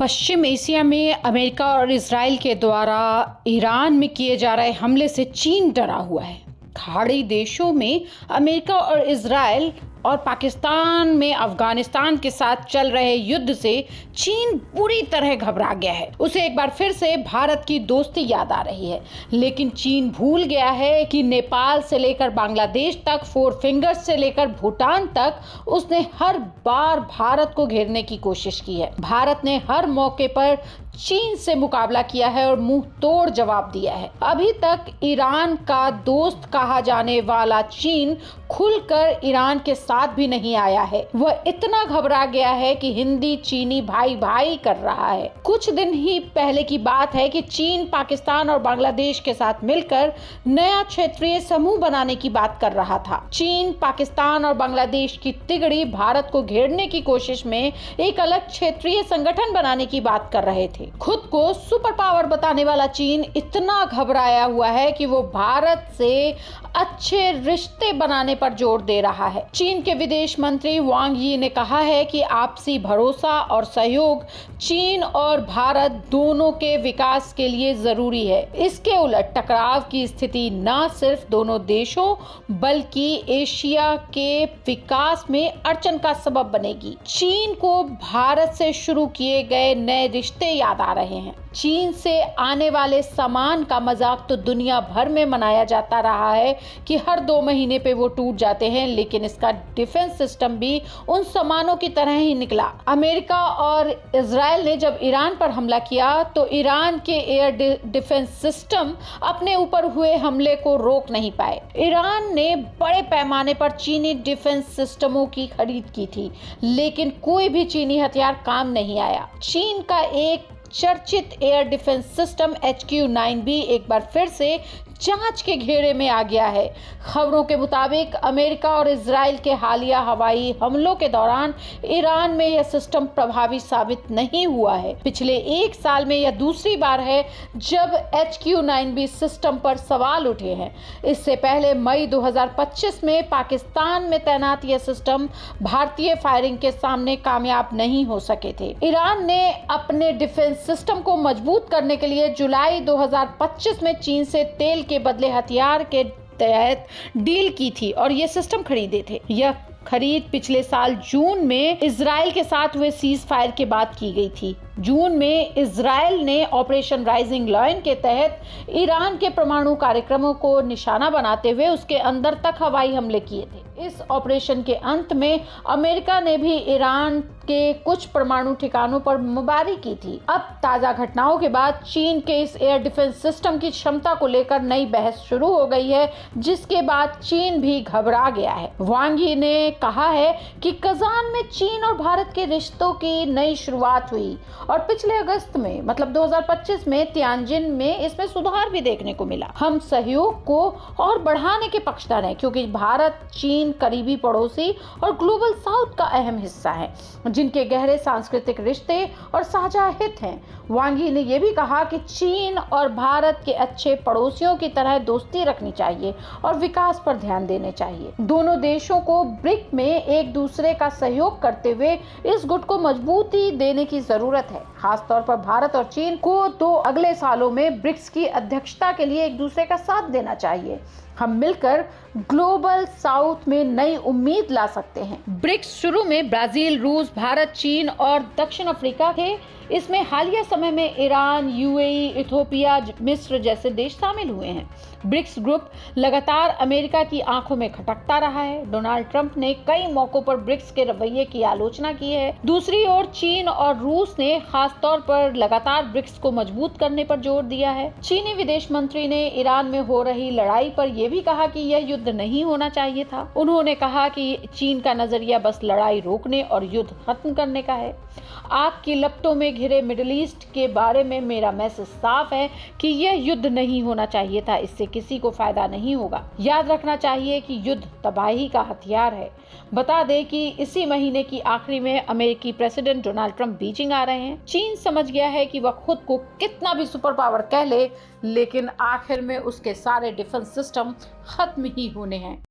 पश्चिम Asia में America और Israel के द्वारा ईरान में किए जा रहे हमले से चीन डरा हुआ है। खाड़ी देशों में अमेरिका और इजराइल और पाकिस्तान में अफगानिस्तान के साथ चल रहे युद्ध से चीन बुरी तरह घबरा गया है। उसे एक बार फिर से भारत की दोस्ती याद आ रही है, लेकिन चीन भूल गया है कि नेपाल से लेकर बांग्लादेश तक, फोर फिंगर्स से लेकर भूटान तक उसने हर बार भारत को घेरने की कोशिश की है। भारत ने हर मौके पर चीन से मुकाबला किया है और मुंह तोड़ जवाब दिया है। अभी तक ईरान का दोस्त कहा जाने वाला चीन खुलकर ईरान के साथ भी नहीं आया है। वह इतना घबरा गया है कि हिंदी चीनी भाई भाई कर रहा है। कुछ दिन ही पहले की बात है कि चीन पाकिस्तान और बांग्लादेश के साथ मिलकर नया क्षेत्रीय समूह बनाने की बात कर रहा था। चीन, पाकिस्तान और बांग्लादेश की तिगड़ी भारत को घेरने की कोशिश में एक अलग क्षेत्रीय संगठन बनाने की बात कर रहे थे। खुद को सुपर पावर बताने वाला चीन इतना घबराया हुआ है कि वो भारत से अच्छे रिश्ते बनाने पर जोर दे रहा है। चीन के विदेश मंत्री वांग यी ने कहा है कि आपसी भरोसा और सहयोग चीन और भारत दोनों के विकास के लिए जरूरी है। इसके उलट टकराव की स्थिति न सिर्फ दोनों देशों बल्कि एशिया के विकास में अड़चन का सबब बनेगी। चीन को भारत से शुरू किए गए नए रिश्ते याद आ रहे हैं। चीन से आने वाले सामान का मजाक तो दुनिया भर में मनाया जाता रहा है कि हर 2 महीने पे वो टूट जाते हैं, लेकिन इसका डिफेंस सिस्टम भी उन सामानों की तरह ही निकला। अमेरिका और इजराइल ने जब ईरान पर हमला किया तो ईरान के एयर डिफेंस सिस्टम अपने ऊपर हुए हमले को रोक नहीं पाए। ईरान ने बड़े पैमाने पर चीनी डिफेंस सिस्टमों की खरीद की थी, लेकिन कोई भी चीनी हथियार काम नहीं आया। चीन का एक चर्चित एयर डिफेंस सिस्टम HQ-9 भी एक बार फिर से जांच के घेरे में आ गया है। खबरों के मुताबिक अमेरिका और इजराइल के हालिया हवाई हमलों के दौरान ईरान में यह सिस्टम प्रभावी साबित नहीं हुआ है। पिछले 1 साल में यह दूसरी बार है जब HQ-9B सिस्टम पर सवाल उठे हैं। इससे पहले मई 2025 में पाकिस्तान में तैनात यह सिस्टम भारतीय फायरिंग के सामने कामयाब नहीं हो सके थे। ईरान ने अपने डिफेंस सिस्टम को मजबूत करने के लिए जुलाई 2025 में चीन से तेल के बदले हथियार के तहत डील की थी और ये सिस्टम खरीदे थे। यह खरीद पिछले साल जून में इजराइल के साथ हुए सीज फायर के बाद की गई थी। जून में इजराइल ने ऑपरेशन राइजिंग लायन के तहत ईरान के परमाणु कार्यक्रमों को निशाना बनाते हुए उसके अंदर तक हवाई हमले किए थे। इस ऑपरेशन के अंत में अमेरिका ने भी ईरान के कुछ परमाणु ठिकानों पर बमबारी की थी। अब ताजा घटनाओं के बाद चीन के इस एयर डिफेंस सिस्टम की क्षमता को लेकर नई बहस शुरू हो गई है, जिसके बाद चीन भी घबरा गया है। वांग यी ने कहा है कि कजान में चीन और भारत के रिश्तों की नई शुरुआत हुई और पिछले अगस्त में मतलब 2025 में तियानजिन में इसमें सुधार भी देखने को मिला। हम सहयोग को और बढ़ाने के पक्षधर हैं, क्योंकि भारत चीन करीबी पड़ोसी और ग्लोबल साउथ का अहम हिस्सा है, जिनके गहरे सांस्कृतिक रिश्ते और साझा हित हैं। वांग यी ने यह भी कहा कि चीन और भारत के अच्छे पड़ोसियों की तरह दोस्ती रखनी चाहिए और विकास पर ध्यान देने चाहिए। दोनों देशों को ब्रिक में एक दूसरे का सहयोग करते हुए इस गुट को मजबूती देने की जरूरत है। खासतौर पर भारत और चीन को तो अगले सालों में ब्रिक्स की अध्यक्षता के लिए एक दूसरे का साथ देना चाहिए। हम मिलकर ग्लोबल साउथ में नई उम्मीद ला सकते हैं। ब्रिक्स शुरू में ब्राजील, रूस, भारत, चीन और दक्षिण अफ्रीका थे। इसमें हालिया समय में ईरान, UAE, इथियोपिया, मिस्र जैसे देश शामिल हुए हैं। ब्रिक्स ग्रुप लगातार अमेरिका की आंखों में खटकता रहा है। डोनाल्ड ट्रंप ने कई मौकों पर ब्रिक्स के रवैये की आलोचना की है। दूसरी ओर चीन और रूस ने खास तौर पर लगातार ब्रिक्स को मजबूत करने पर जोर दिया है। चीनी विदेश मंत्री ने ईरान में हो रही लड़ाई पर यह भी कहा कि यह युद्ध नहीं होना चाहिए था। उन्होंने कहा कि चीन का नजरिया बस लड़ाई रोकने और युद्ध खत्म करने का है। आग की लपटों में घिरे मिडिल ईस्ट के बारे में मेरा मैसेज साफ है कि यह युद्ध नहीं होना चाहिए था। इससे किसी को फायदा नहीं होगा। याद रखना चाहिए कि युद्ध तबाही का हथियार है। बता दें कि इसी महीने की आखिरी में अमेरिकी प्रेसिडेंट डोनाल्ड ट्रंप बीजिंग आ रहे हैं। चीन समझ गया है कि वह खुद को कितना भी सुपर पावर कह ले, लेकिन आखिर में उसके सारे डिफेंस सिस्टम खत्म ही होने हैं।